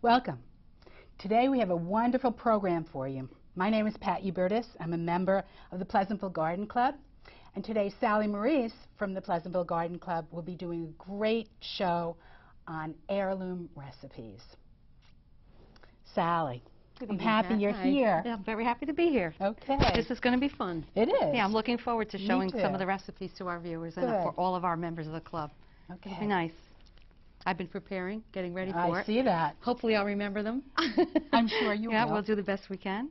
Welcome. Today we have a wonderful program for you. My name is Pat Hubertus. I'm a member of the Pleasantville Garden Club. And today Sally Maurice from the Pleasantville Garden Club will be doing a great show on heirloom recipes. Sally, I'm happy you're here. Yeah, I'm very happy to be here. Okay. This is going to be fun. It is. Yeah, I'm looking forward to showing some of the recipes to our viewers and for all of our members of the club. Okay. It'll be nice. I've been preparing, getting ready for it. I see that. Hopefully I'll remember them. I'm sure you will. Yeah, we'll do the best we can.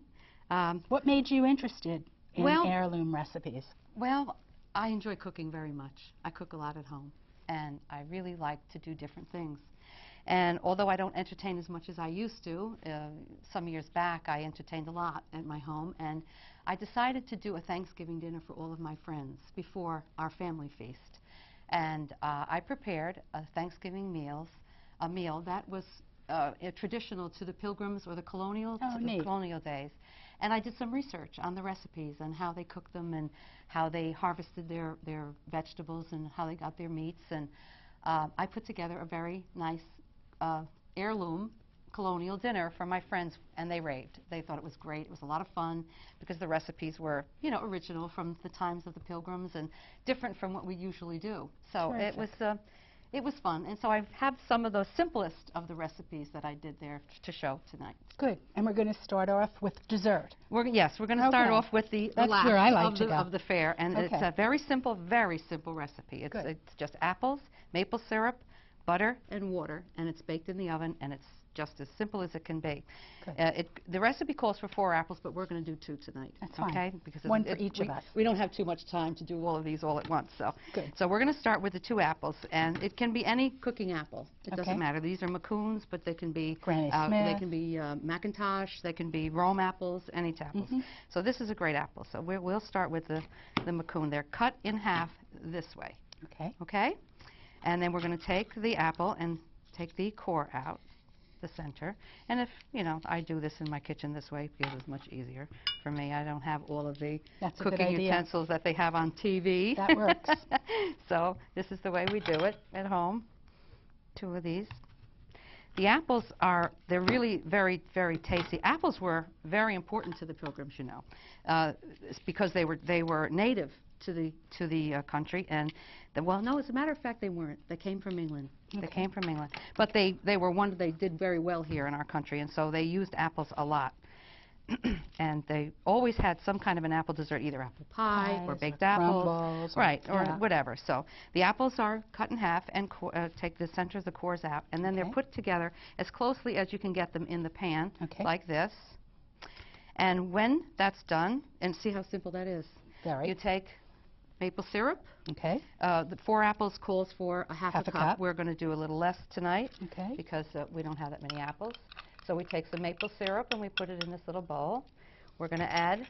What made you interested in heirloom recipes? Well, I enjoy cooking very much. I cook a lot at home, and I really like to do different things. And although I don't entertain as much as I used to, some years back I entertained a lot at my home, and I decided to do a Thanksgiving dinner for all of my friends before our family feast. And I prepared a Thanksgiving meal that was traditional to the Pilgrims or the colonial days. And I did some research on the recipes and how they cooked them and how they harvested their vegetables and how they got their meats. And I put together a very nice heirloom colonial dinner for my friends, and they raved. They thought it was great. It was a lot of fun because the recipes were, you know, original from the times of the Pilgrims and different from what we usually do. So it was fun. And so I have some of the simplest of the recipes that I did there to show tonight. Good. And we're going to start off with dessert. We're going to start off with the last where I like of the fair. And it's a very simple recipe. It's just apples, maple syrup, butter, and water, and it's baked in the oven, and it's just as simple as it can be. The recipe calls for 4 apples, but we're going to do 2 tonight. That's fine. Okay? Because one for each of us. We don't have too much time to do all of these all at once. So, so we're going to start with the 2 apples, and it can be any cooking apple. It doesn't matter. These are Macoons, but they can be Granny Smith. They can be Macintosh. They can be Rome apples. Any apples. So this is a great apple. So we'll start with the Macoon. They're cut in half this way. Okay. Okay. And then we're going to take the apple and take the core out, the center. And if, you know, I do this in my kitchen this way because it's much easier for me. I don't have all of the cooking utensils that they have on TV. That works. So this is the way we do it at home. 2 of these. The apples they're really very, very tasty. Apples were very important to the Pilgrims, you know, because they were native to the country, and well, no, as a matter of fact, they weren't. They came from England. They came from England, but they did very well here in our country, and so they used apples a lot. And they always had some kind of an apple dessert, either apple pie or baked apples, right, or whatever. So the apples are cut in half and take the center of the cores out, and then they're put together as closely as you can get them in the pan, like this. And when that's done, and see how simple that is. You take maple syrup. Okay. The 4 apples calls for a half a cup. We're going to do a little less tonight because we don't have that many apples. So we take some maple syrup and we put it in this little bowl. We're going to add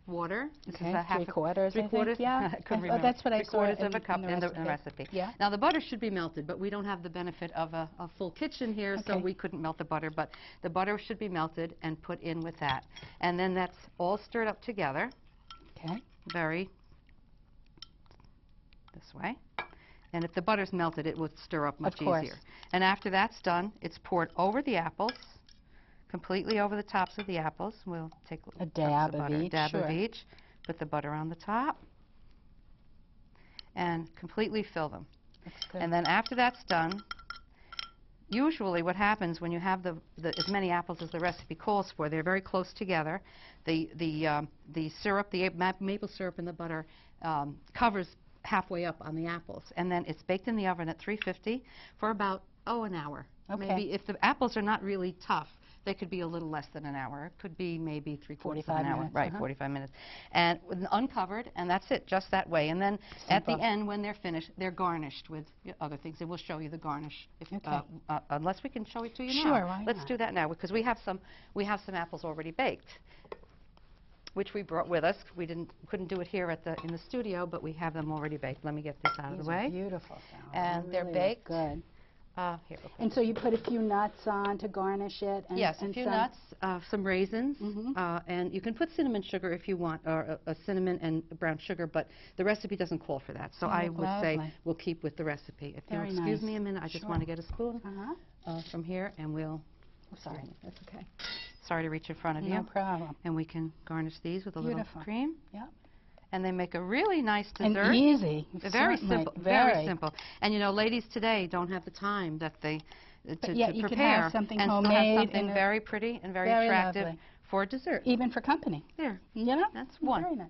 water. This is a half 3/4. 3/4. Yeah. I couldn't remember. That's what I saw 3/4 of a cup in the recipe. Yeah. Now the butter should be melted, but we don't have the benefit of a full kitchen here, so we couldn't melt the butter. But the butter should be melted and put in with that, and then that's all stirred up together. Okay. Very this way. And if the butter's melted, it would stir up much easier. And after that's done, it's poured over the apples, completely over the tops of the apples. We'll take a dab of each. Of each. Put the butter on the top, and completely fill them. That's good. And then after that's done, usually what happens when you have as many apples as the recipe calls for, they're very close together. The syrup, the maple syrup and the butter covers halfway up on the apples, and then it's baked in the oven at 350 for about an hour. Maybe if the apples are not really tough, they could be a little less than an hour. It could be maybe 3/4 of an hour. Minutes, right, 45 minutes. And uncovered, and that's it, just that way. And then at the end, when they're finished, they're garnished with other things. And we'll show you the garnish, unless we can show it to you now. Sure, why Let's do that now, because we have some apples already baked, which we brought with us. We couldn't do it here in the studio, but we have them already baked. Let me get this out of the way. These are beautiful, Sally. And they're baked. Good. Here, and so you put a few nuts on to garnish it? And, yes, a few nuts, some raisins, and you can put cinnamon sugar if you want, or a cinnamon and brown sugar, but the recipe doesn't call for that. So I would say we'll keep with the recipe. If you'll excuse me a minute, I just want to get a spoon from here, and we'll Sorry, that's okay. Sorry to reach in front of you. No problem. And we can garnish these with a little cream. Yep. And they make a really nice dessert. And easy. Very simple. Very simple. And you know, ladies today don't have the time that they to prepare. You can have something and homemade. Still have something very pretty and very attractive lovely. for dessert. Even for company. There. You know? That's one. Very nice.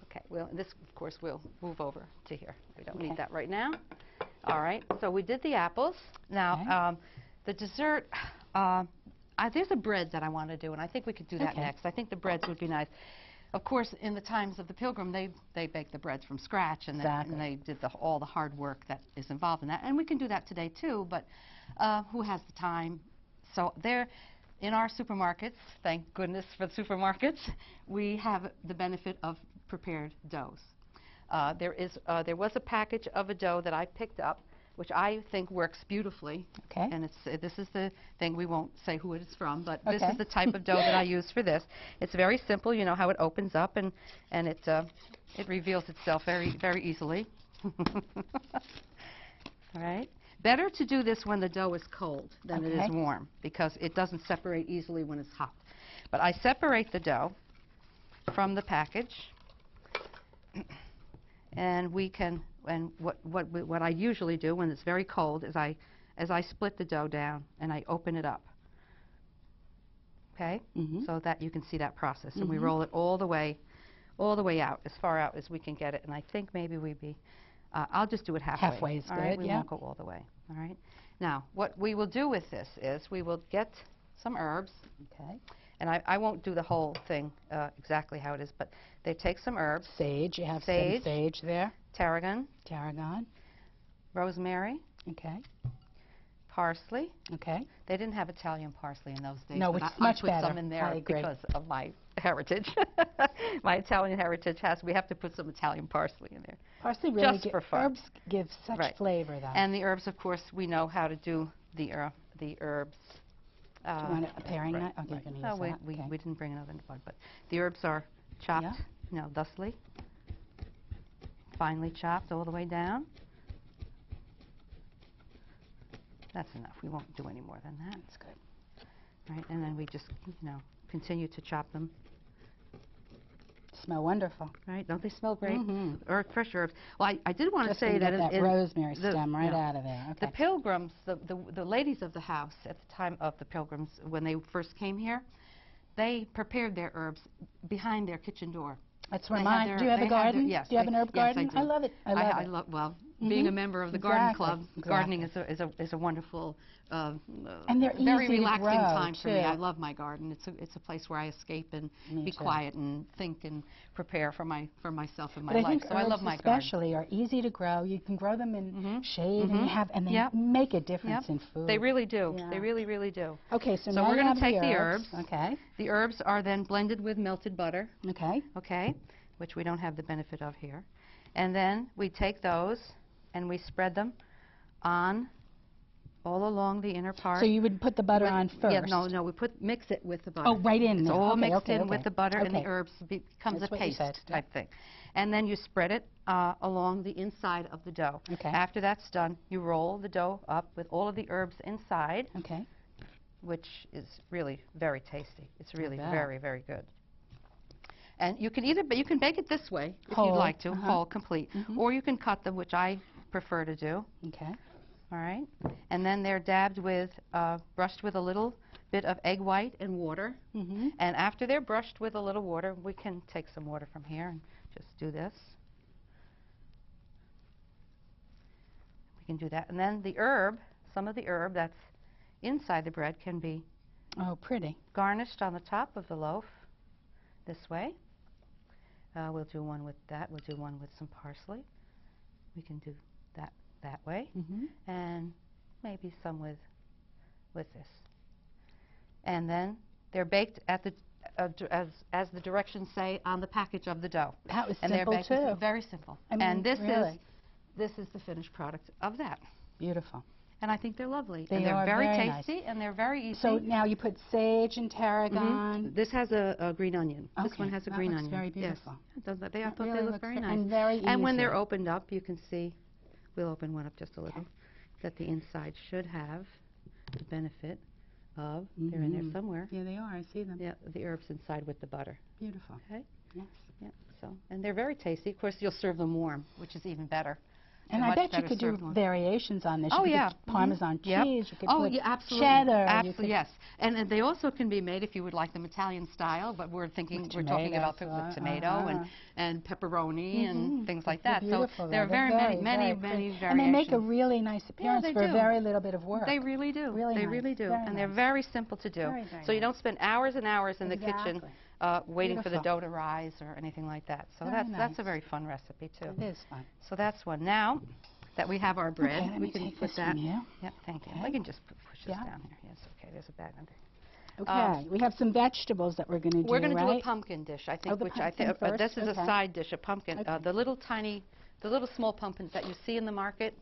Okay, well, this, of course, we'll move over to here. We don't need that right now. All right, so we did the apples. Now, the dessert, there's a bread that I want to do, and I think we could do that next. I think the breads would be nice. Of course, in the times of the Pilgrim, they baked the breads from scratch, and, they did all the hard work that is involved in that. And we can do that today, too, but who has the time? So there, in our supermarkets, thank goodness for the supermarkets, we have the benefit of prepared doughs. There was a package of a dough that I picked up, which I think works beautifully. Okay. And this is the thing, we won't say who it is from, but this is the type of dough that I use for this. It's very simple. You know how it opens up and it reveals itself very, very easily. All right. Better to do this when the dough is cold than it is warm, because it doesn't separate easily when it's hot. But I separate the dough from the package, and what I usually do when it's very cold is I split the dough down and I open it up. Okay, so that you can see that process, and we roll it all the way out, as far out as we can get it. And I think maybe we'd be. I'll just do it halfway. Halfway is all good. Right? We won't go all the way. All right. Now, what we will do with this is we will get some herbs. Okay. And I won't do the whole thing exactly how it is, but they take some herbs. Sage, you have some sage there. Tarragon. Tarragon. Rosemary. Okay. Parsley. Okay. They didn't have Italian parsley in those days. No, but it's I much put better. some in there I agree. because of my heritage. My Italian heritage we have to put some Italian parsley in there. Parsley really just for fun. Herbs give such flavor, though. And the herbs, of course, we know how to do the herbs. Do you want a paring knife? Okay, you're going to use that. We didn't bring another one, but the herbs are chopped, thusly, finely chopped all the way down. That's enough. We won't do any more than that. That's good. Right, and then we just, continue to chop them. Smell wonderful. Right? Don't they smell great? Fresh herbs. Well, I did want to say that that rosemary stem right out of there. Okay. The Pilgrims, the ladies of the house at the time of the Pilgrims, when they first came here, they prepared their herbs behind their kitchen door. That's where mine. Do you have a garden? Yes. Do you have an herb garden? Yes, I do. I love it. I love it. Well, being a member of the garden club, gardening is a wonderful, and they're very easy relaxing to grow, time for me. I love my garden. It's a place where I escape and be quiet and think and prepare for myself and my life. So I love my garden. Especially are easy to grow. You can grow them in shade and they make a difference in food. They really do. They really, really do. Okay, so we're going to take the herbs. Okay. The herbs are then blended with melted butter. Okay. Okay, which we don't have the benefit of here. And then we take those and we spread them on all along the inner part. So you would put the butter on first? Yeah, no, we mix it with the butter. Oh, right in it's there. all mixed in with the butter and the herbs. Becomes That's a paste type thing. And then you spread it along the inside of the dough. Okay. After that's done, you roll the dough up with all of the herbs inside. Okay. Which is really very tasty. It's really very, very good. And you can bake it this way if you'd like to, whole, complete, or you can cut them, which I prefer to do. Okay. All right. And then they're dabbed with, brushed with a little bit of egg white and water. And after they're brushed with a little water, we can take some water from here and just do this. We can do that. And then the herb, some of the herb that's inside the bread can be pretty. Garnished on the top of the loaf this way. We'll do one with that. We'll do one with some parsley. We can do that way. And maybe some with this. And then they're baked at the as the directions say on the package of the dough. That was and simple they're too. Very simple. I mean, and this really. is the finished product of that. Beautiful. And I think they're lovely. They and they're are very nice. tasty and they're very easy. So now you put sage and tarragon. This has a green onion. Okay. This one has a That green looks onion. very beautiful. Yes. Does that? I thought really they look very nice. And very easy. And when they're opened up, you can see, we'll open one up just a little, that the inside should have the benefit of, they're in there somewhere. Yeah, they are. I see them. Yeah, the herbs inside with the butter. Beautiful. Okay. Yes. Yeah. So, and they're very tasty. Of course, you'll serve them warm, which is even better. And I bet you could do variations on this. Oh, you could yeah. put Parmesan cheese. You could oh, put yeah, absolutely. cheddar. Absolutely, yes. And they also can be made if you would like them Italian style, but we're talking about with tomato and pepperoni and things like that. Beautiful, so there are very many variations. And they make a really nice appearance for a very little bit of work. They really do. Really they nice. really do. Very and nice. they're very simple to do. Very so you don't spend hours and hours in the kitchen waiting Beautiful. for the dough to rise or anything like that. So that's a very fun recipe too. It is fun. So that's one. Now that we have our bread, okay, we can put that. Yeah, thank you. I can just push this down here. Yes, okay. There's a bag under. Okay, we have some vegetables that we're going to do. We're going to do a pumpkin dish, I think, this is a side dish, a pumpkin. Okay. The little small pumpkins that you see in the market.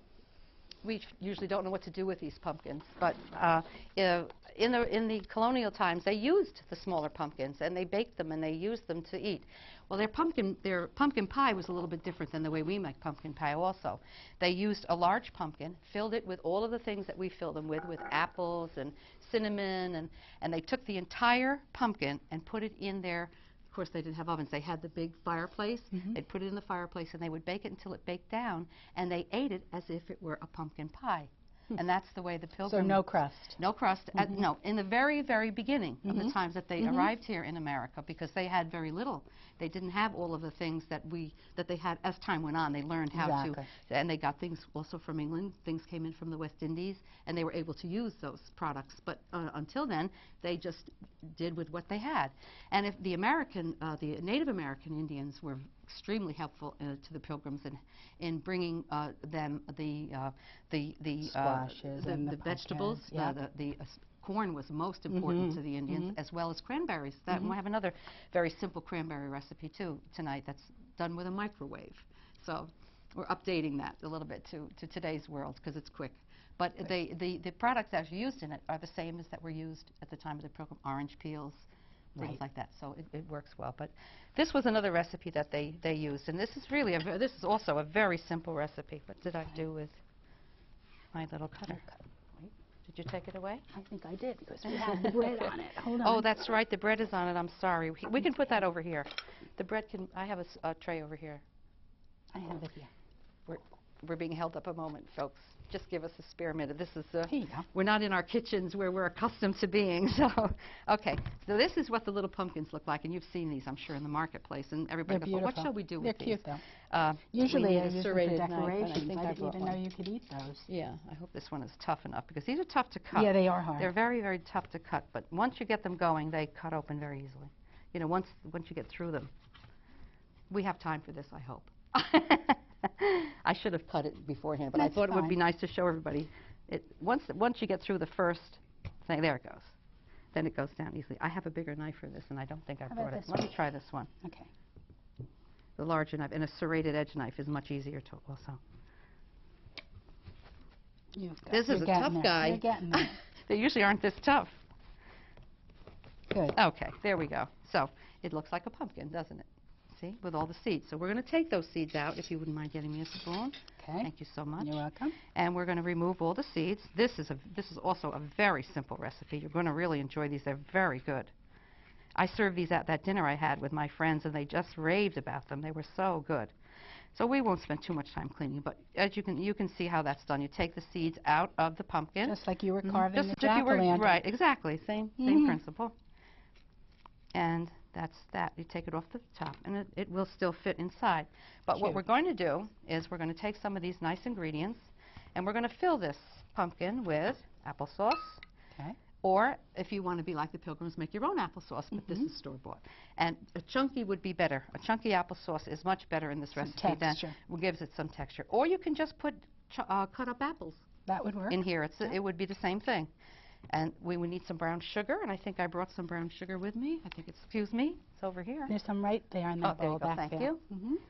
We usually don't know what to do with these pumpkins, but in the colonial times, they used the smaller pumpkins and they baked them and they used them to eat. Well, their pumpkin pie was a little bit different than the way we make pumpkin pie also. They used a large pumpkin, filled it with all of the things that we fill them with apples and cinnamon, and they took the entire pumpkin and put it in their, of course they didn't have ovens, they had the big fireplace, they'd put it in the fireplace and they would bake it until it baked down, and they ate it as if it were a pumpkin pie. And that's the way the Pilgrims... So no crust? No crust. No, in the very, very beginning of the times that they arrived here in America, because they had very little. They didn't have all of the things that they had as time went on. They learned how to... And they got things also from England. Things came in from the West Indies, and they were able to use those products. But until then, they just did with what they had. And if the Native American Indians were extremely helpful to the Pilgrims in bringing them the squashes and the vegetables. The corn was most important to the Indians, as well as cranberries. And we have another very simple cranberry recipe too tonight that's done with a microwave. So we're updating that a little bit to today's world because it's quick. But the products that are used in it are the same as that were used at the time of the Pilgrim. Orange peels, things like that. So it works well. But this was another recipe that they used, and this is really this is also a very simple recipe. What did I do with my little cutter? Wait, did you take it away? I think I did because we have the bread on it. Hold on. Oh, that's right. The bread is on it. I'm sorry. We can put that over here. The bread can. I have a tray over here. I have it here. We're being held up a moment, folks. Just give us a spare minute. This is here you go. We're not in our kitchens where we're accustomed to being. So, okay. So this is what the little pumpkins look like, and you've seen these, I'm sure, in the marketplace. And everybody goes, well, what shall we do with these? They're cute, though. Usually it's a serrated decorations. I didn't even know you could eat those. Yeah, I hope this one is tough enough because these are tough to cut. Yeah, they are hard. They're very, very tough to cut, but once you get them going, they cut open very easily. You know, once you get through them. We have time for this, I hope. I should have cut it beforehand, but I thought it would be nice to show everybody. Once you get through the first thing, there it goes. Then it goes down easily. I have a bigger knife for this, and I don't think I brought it. Let me try this one. Okay. The larger knife, and a serrated edge knife is much easier to also. This is a tough guy. You're getting there. They usually aren't this tough. Good. Okay, there we go. So it looks like a pumpkin, doesn't it? See, with all the seeds. So we're going to take those seeds out, if you wouldn't mind getting me a spoon. Okay. Thank you so much. You're welcome. And we're going to remove all the seeds. This is also a very simple recipe. You're going to really enjoy these. They're very good. I served these at that dinner I had with my friends, and they just raved about them. They were so good. So we won't spend too much time cleaning, but as you can see how that's done. You take the seeds out of the pumpkin. Just like you were carving the jack-o'-lantern. Right, exactly. Same principle. And that's that. You take it off the top, and it will still fit inside. But what we're going to do is we're going to take some of these nice ingredients, and we're going to fill this pumpkin with applesauce. Okay. Or, if you want to be like the Pilgrims, make your own applesauce, but this is store-bought. And a chunky would be better. A chunky applesauce is much better in this recipe than gives it some texture. Or you can just put cut-up apples. That would work. In here. It would be the same thing. And we would need some brown sugar, and I think I brought some brown sugar with me. I think excuse me, it's over here. There's some right there in the bowl back there. Thank you.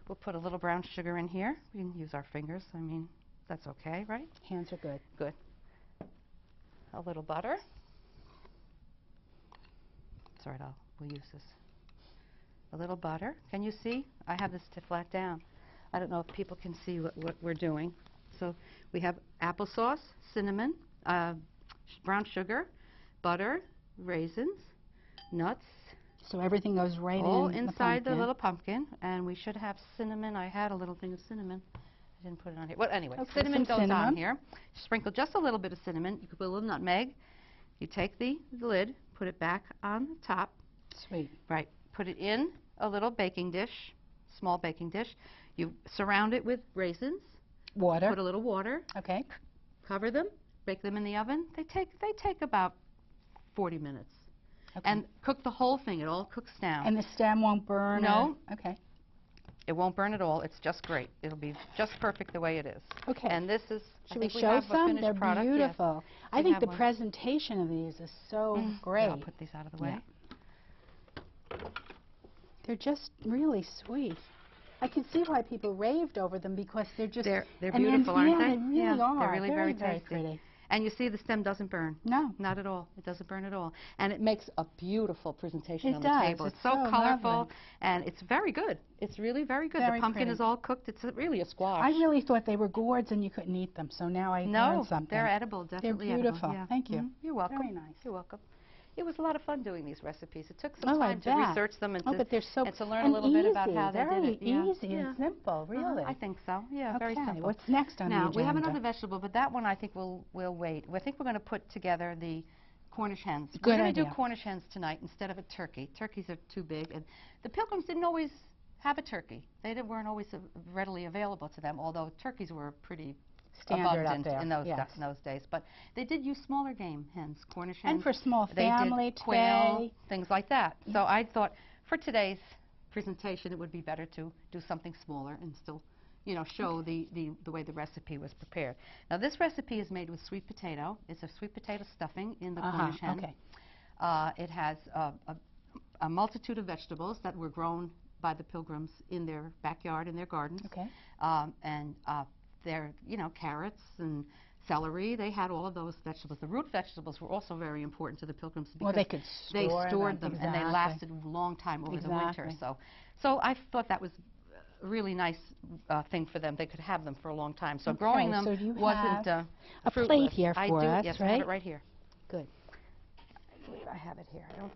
We'll put a little brown sugar in here. We can use our fingers. I mean, that's okay, right? Hands are good. Good. A little butter. It's all right, we'll use this. A little butter. Can you see? I have this to flat down. I don't know if people can see what we're doing. So we have applesauce, cinnamon, brown sugar, butter, raisins, nuts, So everything goes right all in inside the the little pumpkin. And we should have cinnamon. I had a little thing of cinnamon. I didn't put it on here. Well, anyway, Okay, cinnamon some goes cinnamon. on here. Sprinkle just a little bit of cinnamon. You could put a little nutmeg. You take the lid, put it back on the top. Sweet. Right. Put it in a little baking dish, small baking dish. You surround it with raisins. Water. Put a little water. Okay. Cover them. Bake them in the oven. They take about 40 minutes. Okay. And cook the whole thing. It all cooks down. And the stem won't burn? No. Okay. It won't burn at all. It's just great. It'll be just perfect the way it is. Okay. And this is, Should we I think show have a some? finished They're product. Yes. beautiful. I We think have the one. presentation of these is so great. Yeah, I'll put these out of the way. They're just really sweet. I can see why people raved over them because they're just... They're and beautiful, aren't they? They really Yeah, are. they're really very very tasty. pretty. And you see the stem doesn't burn. No. Not at all. It doesn't burn at all. And it makes a beautiful presentation It on does. the table. It's It's so so colorful, lovely. and it's very good. It's really very good. Very The pumpkin pretty. is all cooked. It's really a squash. I really thought they were gourds and you couldn't eat them, so now I learned something. they're edible, definitely They're beautiful. edible. Yeah. Thank you. Mhm. You're welcome. Very nice. You're welcome. It was a lot of fun doing these recipes. It took some Oh, I time to bet. research them and Oh, to, but they're so and to learn a and little bit about easy, how they very did it. Yeah. easy and simple, really. I think so. Yeah, very Okay, simple. what's next on the Now, agenda? we have another vegetable, but that one I think we'll wait. I think we're going to put together the Cornish hens. Good We're going to do idea. Cornish hens tonight instead of a turkey. Turkeys are too big, and the Pilgrims didn't always have a turkey. Weren't always readily available to them, although turkeys were pretty Standard up abundant there, in those, yes. in those days. But they did use smaller game hens, Cornish hens. And for small They family did quail, today. things like that. So I thought for today's presentation it would be better to do something smaller and still, you know, show the way the recipe was prepared. Now this recipe is made with sweet potato. It's a sweet potato stuffing in the Cornish hen. Okay. It has a multitude of vegetables that were grown by the Pilgrims in their backyard, in their gardens. Okay. And they're, you know, carrots and celery. They had all of those vegetables. The root vegetables were also very important to the Pilgrims because Well, they could they store stored them and they exactly. lasted a long time over the winter. Exactly. So I thought that was a really nice thing for them. They could have them for a long time. So Okay, growing them so you wasn't have a fruitless. plate here I for do, us, yes, I right? have it right here. Good. I believe I have it here. I don't.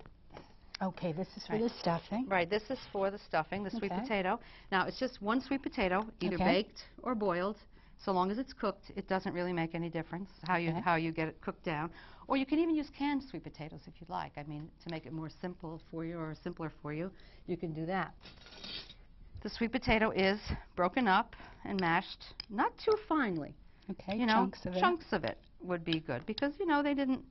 Okay, this is for Right. the stuffing. Right, this is for the stuffing, the sweet Okay. potato. Now, it's just one sweet potato, either Okay. baked or boiled. So long as it's cooked, it doesn't really make any difference how you get it cooked down. Or you can even use canned sweet potatoes if you'd like. I mean, to make it more simple for you or simpler for you, you can do that. The sweet potato is broken up and mashed, not too finely. Okay, You know, chunks of it. chunks of it would be good because, you know, they didn't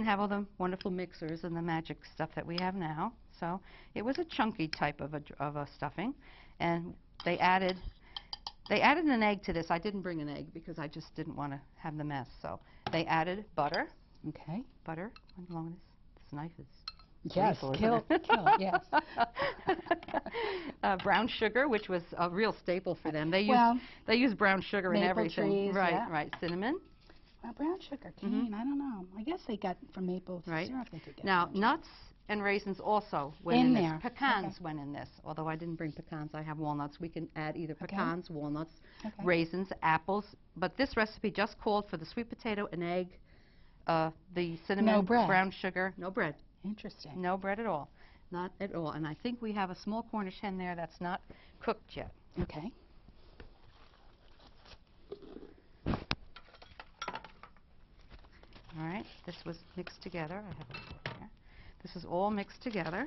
have all the wonderful mixers and the magic stuff that we have now. So it was a chunky type of a stuffing, and they added an egg to this. I didn't bring an egg because I just didn't want to have the mess. So they added butter. Okay. Butter. How long is this knife? Is Yes, lethal, isn't kill it? it, yes. Brown sugar, which was a real staple for them. They Well, use brown sugar in maple everything. trees, Right, yeah. right. Cinnamon. Well, brown sugar cane, I don't know. I guess they got from maple Right. syrup they could get. Now, brown sugar. nuts and raisins also went In in there. this. Pecans Okay. went in this, although I didn't bring pecans. I have walnuts. We can add either Okay. pecans, walnuts, Okay. raisins, apples. But this recipe just called for the sweet potato, an egg, the cinnamon, No bread. brown sugar, no bread. Interesting. No bread at all. Not at all. And I think we have a small Cornish hen there that's not cooked yet. Okay. All right, this was mixed together. I have it here. This is all mixed together.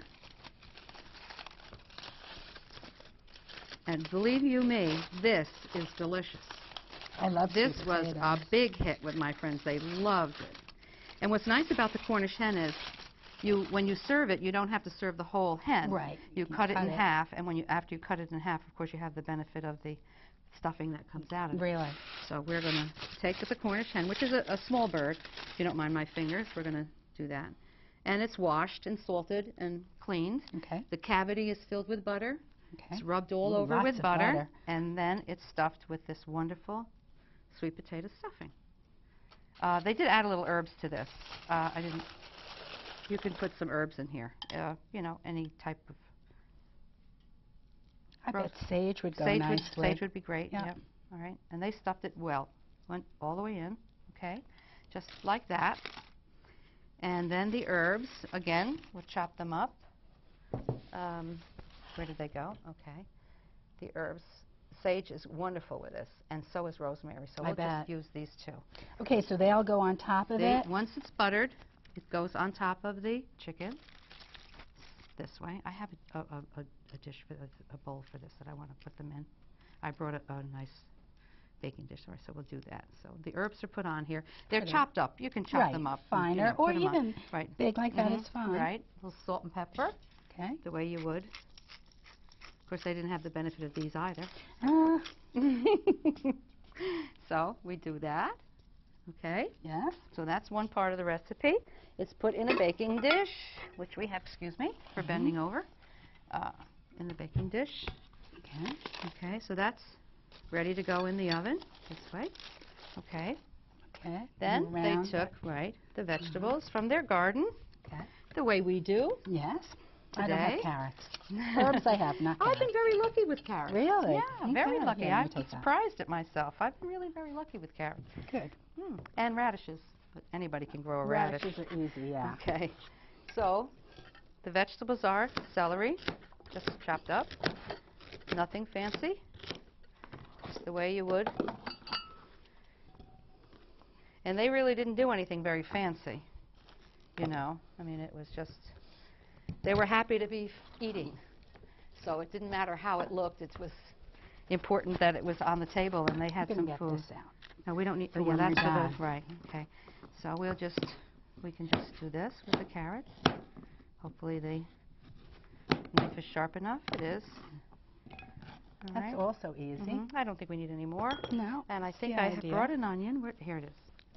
And believe you me, this is delicious. I love This sweet was potatoes. a big hit with my friends. They loved it. And what's nice about the Cornish hen is when you serve it, you don't have to serve the whole hen. Right. You cut it in half, and after you cut it in half, of course, you have the benefit of the stuffing that comes out of it. Really. So we're going to take the Cornish hen, which is a small bird. If you don't mind my fingers, we're going to do that. And it's washed and salted and cleaned. Okay. The cavity is filled with butter. Okay. It's rubbed all Ooh, over lots with of butter, butter. and then it's stuffed with this wonderful sweet potato stuffing. They did add a little herbs to this. I didn't. You can put some herbs in here. You know, any type of I bet sage would go sage. nicely. Sage would be great. Yeah. Yep. All right, and they stuffed it well. Went all the way in. Okay, just like that. And then the herbs, again, we'll chop them up. Where did they go? Okay. The herbs. Sage is wonderful with this, and so is rosemary, so we'll just use these two. Okay, so they all go on top of it? Once it's buttered, it goes on top of the chicken. This way. I have a dish, a bowl for this that I want to put them in. I brought a nice baking dish, so we'll do that. So the herbs are put on here. They're chopped up. You can chop them up. Finer, or even big like that is fine. Right. A little salt and pepper. Okay. The way you would. Of course, they didn't have the benefit of these either. So we do that. Okay. Yes. So that's one part of the recipe. It's put in a baking dish, which we have, excuse me, for bending over, in the baking dish. Okay. Okay, so that's ready to go in the oven this way. Okay. Okay. Then they took, the vegetables from their garden, the way we do. Yes. Today. I don't have carrots. Herbs I have, not carrots. I've been very lucky with carrots. Really? Yeah, very lucky. I'm surprised at myself. I've been really very lucky with carrots. Good. And radishes. But anybody can grow a radish. Radishes are easy, yeah. Okay. So the vegetables are celery, just chopped up. Nothing fancy. Just the way you would. And they really didn't do anything very fancy. You know, I mean, it was just, they were happy to be eating. So it didn't matter how it looked. It was important that it was on the table and they had some food. This out. No, we don't need, yeah, that's for the, right, okay. So we can just do this with the carrots. Hopefully the knife is sharp enough. It is. All That's also easy. I don't think we need any more. No. And I think I have brought an onion. Here it is.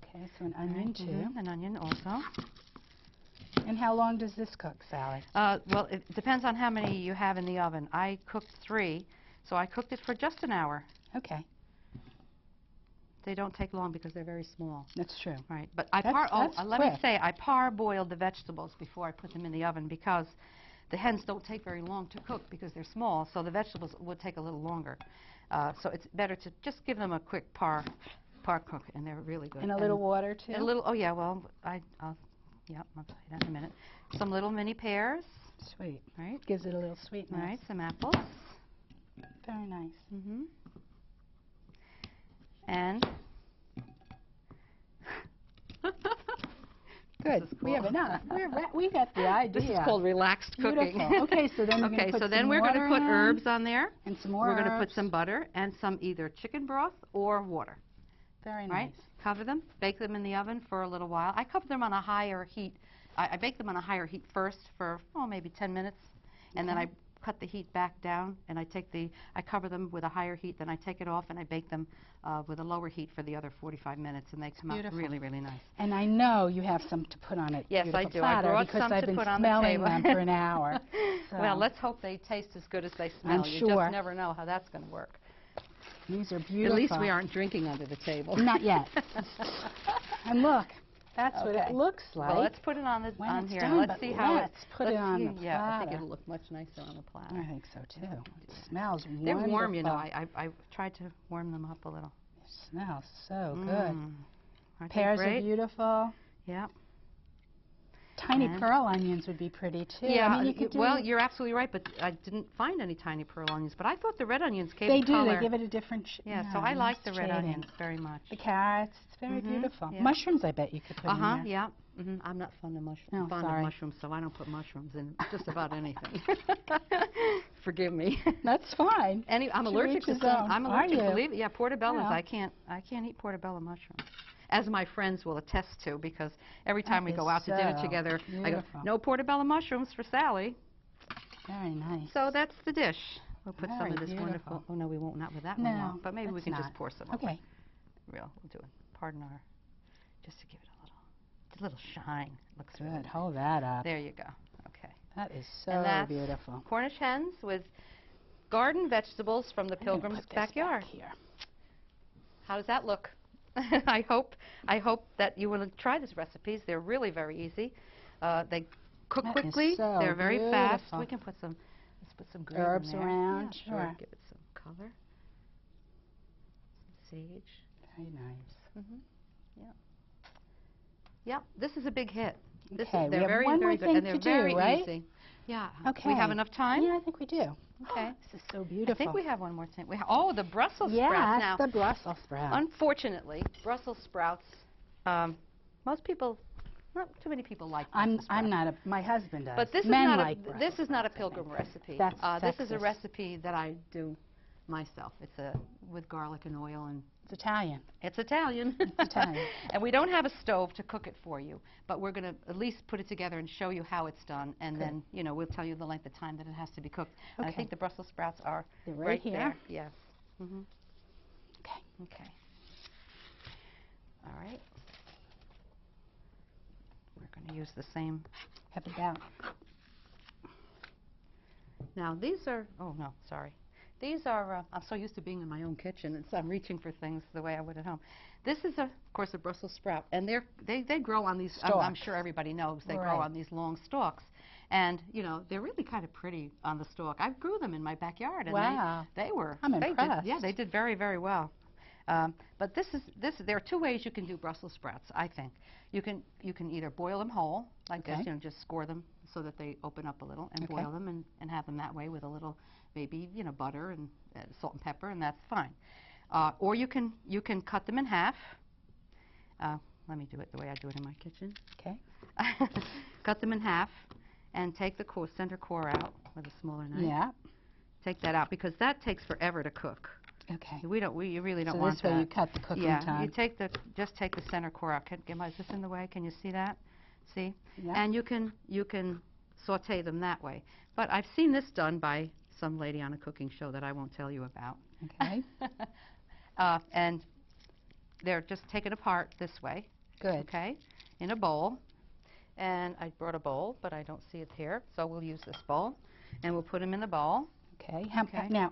Okay, so an onion too. An onion also. And how long does this cook, Sally? Well, it depends on how many you have in the oven. I cooked 3, so I cooked it for just an hour. Okay. They don't take long because they're very small. That's true. Right. But let me say, I parboiled the vegetables before I put them in the oven because the hens don't take very long to cook because they're small, so the vegetables would take a little longer. So it's better to just give them a quick par cook, and they're really good. And a little water, too? A little, oh yeah, well, I'll tell you that in a minute. Some little mini pears. Sweet. Right. Gives it a little sweetness. All right, some apples. Very nice. And good. We have enough. We got the idea. This is called relaxed cooking. Beautiful. Okay, so then we're going to put herbs on there. And some more We're going to put some butter and some either chicken broth or water. Very nice. Right? Cover them, bake them in the oven for a little while. I cover them on a higher heat. I bake them on a higher heat first for, maybe 10 minutes. And then I cut the heat back down, and I cover them with a higher heat, then I take it off and I bake them with a lower heat for the other 45 minutes, and they come out really, really nice. And I know you have some to put on it. Yes, I do. I brought some to put on the table. Because I've been smelling them for an hour. So. Well, let's hope they taste as good as they smell. I'm you sure. just never know how that's going to work. These are beautiful. At least we aren't drinking under the table. Not yet. And look. That's what it looks like. Well, let's put it on here. Done, let's see how let's put it on the platter. Yeah, I think it'll look much nicer on the platter. I think so too. It smells wonderful. They're warm, you know. I tried to warm them up a little. It smells so good. Aren't Pears they great? are beautiful. Yeah. Tiny pearl onions would be pretty too. Yeah, I mean, well, you're absolutely right, but I didn't find any tiny pearl onions. But I thought the red onions gave They it color. do. They give it a different Yeah, so I like the red onions very much. The carrots, it's very beautiful. Yeah. Mushrooms, I bet you could put in there. Yeah. I'm not fond of mushrooms. Oh, of mushrooms, so I don't put mushrooms in just about anything. Forgive me. That's fine. I'm allergic to some. I'm allergic. Believe it. Yeah, portobellos. Yeah. I can't eat portobello mushrooms. As my friends will attest to, because every time we go out to dinner together, I go, no portobello mushrooms for Sally. Very nice. So that's the dish. We'll put some of this wonderful. Oh no, we won't. Not with that one. No, but maybe we can just pour some. Okay. We'll do it. Pardon our. Just to give it a little shine. Looks good. Really nice. Hold that up. There you go. Okay. That is so beautiful. Cornish hens with garden vegetables from the Pilgrim's backyard. Back here. How does that look? I hope that you will try these recipes. They're really very easy. They cook quickly. They're very fast. We can put some. Let's put some green herbs in there. around. Yeah, sure. Give it some color. Some sage. Very nice. Yeah. Yeah. This is a big hit. Okay, we they're have very, one very more good, thing and they're to do, very right? easy. Yeah. Okay. We have enough time? Yeah, I think we do. Okay. This is so beautiful. I think we have one more thing. Oh, the Brussels sprouts. Yes, Now, the Brussels sprouts. unfortunately, Brussels sprouts, most people, not too many people like Brussels sprouts. I'm not a, my husband does. But this Men is not like a, Brussels this is not a sprouts, I pilgrim think. recipe. That's This is a Texas. recipe that I do myself. It's with garlic and oil, and It's Italian. it's Italian. It's Italian. And we don't have a stove to cook it for you, but we're going to at least put it together and show you how it's done, and Good. then, you know, we'll tell you the length of time that it has to be cooked. And I Okay. think the Brussels sprouts are They're right here. there. Yes. Mm-hmm. Okay. Okay. All right. We're going to use the same. Have about. Now these are, oh no, sorry. These are, I'm so used to being in my own kitchen, and so I'm reaching for things the way I would at home. This is, of course, a Brussels sprout, and they grow on these, I'm sure everybody knows, they grow on these long stalks. And, you know, they're really kind of pretty on the stalk. I grew them in my backyard, and Wow. they were. I'm impressed. Yeah, they did very, very well. But there are two ways you can do Brussels sprouts, I think. You can either boil them whole, like this, you know, just score them so that they open up a little, and boil them and have them that way with a little, maybe, you know, butter and salt and pepper, and that's fine. Or you can cut them in half. Let me do it the way I do it in my kitchen. Okay. Cut them in half and take the center core out with a smaller knife. Yeah. Take that out because that takes forever to cook. Okay. You really don't so want this way that. you cut the cooking time. Yeah, just take the center core out. Is this in the way? Can you see that? See? Yeah. And you can saute them that way. But I've seen this done by some lady on a cooking show that I won't tell you about. Okay. And they're just taken apart this way. Good. Okay, in a bowl. And I brought a bowl, but I don't see it here, so we'll use this bowl. And we'll put them in the bowl. Okay. Now,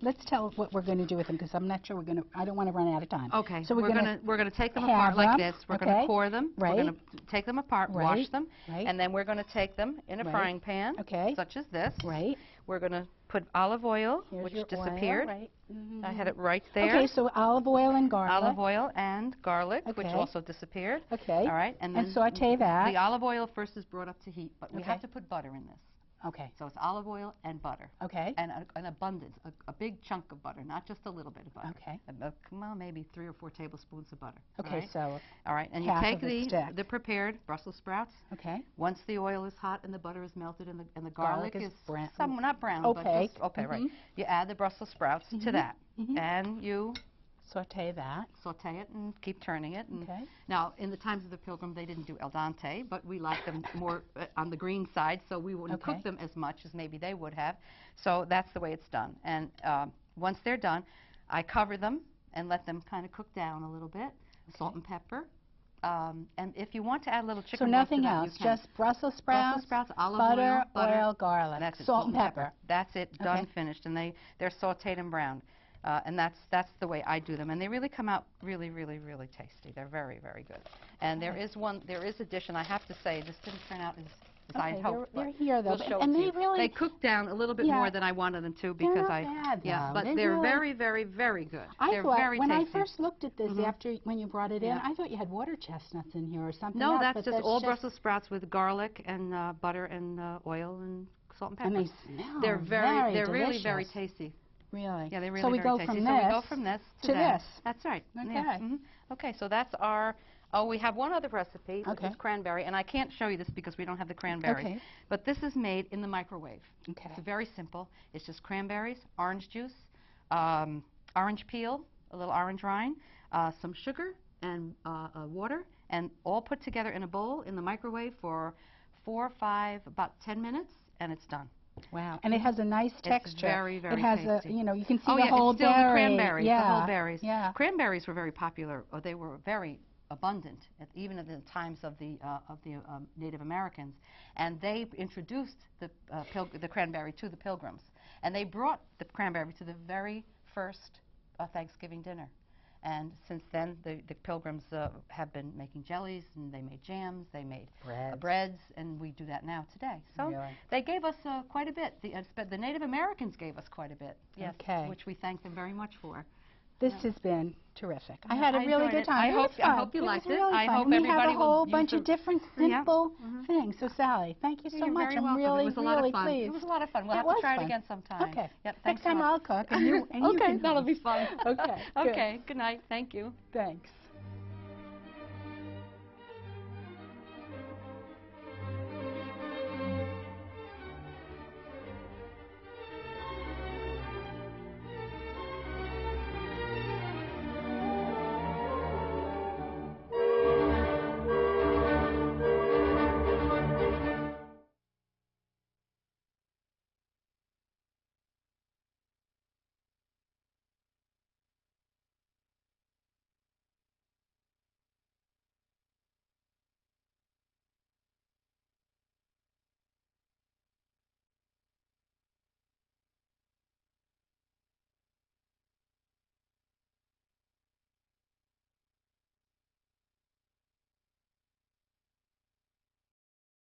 let's tell what we're going to do with them because I'm not sure I don't want to run out of time. Okay. So we're going to take them apart like this. We're going to core them. Right. We're going to take them apart, wash them, right. and then we're going to take them in a frying pan, such as this. Right. We're going to put olive oil, which disappeared. Oil, right. Mm-hmm. I had it right there. Okay, so olive oil and garlic. Olive oil and garlic, which also disappeared. Okay. All right. And then saute that. The olive oil first is brought up to heat, but we have to put butter in this. Okay. So it's olive oil and butter. Okay. And an abundance, a big chunk of butter, not just a little bit of butter. Okay. Well, maybe 3 or 4 tablespoons of butter. Okay, right? so all right, and you take the prepared Brussels sprouts. Okay. Once the oil is hot and the butter is melted and the garlic is brown. not brown, but just right. You add the Brussels sprouts to that, and you saute that. Saute it and keep turning it. And okay. Now, in the times of the Pilgrim, they didn't do al dente, but we like them more on the green side, so we wouldn't cook them as much as maybe they would have. So that's the way it's done. And once they're done, I cover them and let them kind of cook down a little bit. Salt and pepper. And if you want to add a little chicken so nothing else, just Brussels sprouts, olive butter, oil, garlic, that's it, salt and pepper. That's it, done, finished, and they're sautéed and browned. And that's the way I do them, and they really come out really, really, really tasty. They're very, very good. And there is a dish, and I have to say, this didn't turn out as I had hoped. They're here though, we'll show and it to you. They cook down a little bit more than I wanted them to because they're not bad, but they're very, very, very good. They're very when tasty. I first looked at this when you brought it in, I thought you had water chestnuts in here or something. No, else, that's just all Brussels sprouts with garlic and butter and oil and salt and pepper. And they smell they're delicious. really very tasty. Really? Yeah, they really so we very go tasty. from So this we go from this to this. That's right. Okay. Yeah. Okay, so that's our. Oh, we have one other recipe, which is cranberry, and I can't show you this because we don't have the cranberries. Okay. But this is made in the microwave. Okay. It's very simple. It's just cranberries, orange juice, orange peel, a little orange rind, some sugar, and water, and all put together in a bowl in the microwave for 4 or 5, about 10 minutes, and it's done. Wow, and it has a nice texture. It's very, very tasty. It has tasty. you can see the whole it's still berry. the cranberries, yeah. the whole berries. Yeah. Cranberries were very popular. They were very abundant, even at the times of the Native Americans, and they introduced the cranberry to the Pilgrims, and they brought the cranberry to the very first Thanksgiving dinner. And since then, the Pilgrims have been making jellies, and they made jams, they made breads, and we do that now today. So they gave us quite a bit. The Native Americans gave us quite a bit, yes, which we thank them very much for. This has been terrific. I had a really enjoyed good it. time. It was I fun. hope you It was liked it. really I fun. hope And we everybody have a whole will bunch use of different simple things. So Sally, thank you so You're much. very I'm welcome. really, It was a lot really of fun. pleased. It was a lot of fun. We'll It have to was try fun. it again sometime. Okay. Yep, Next time I'll cook and you okay, can that'll host. be fun. Okay. Okay, Good. good night. Thank you. Thanks.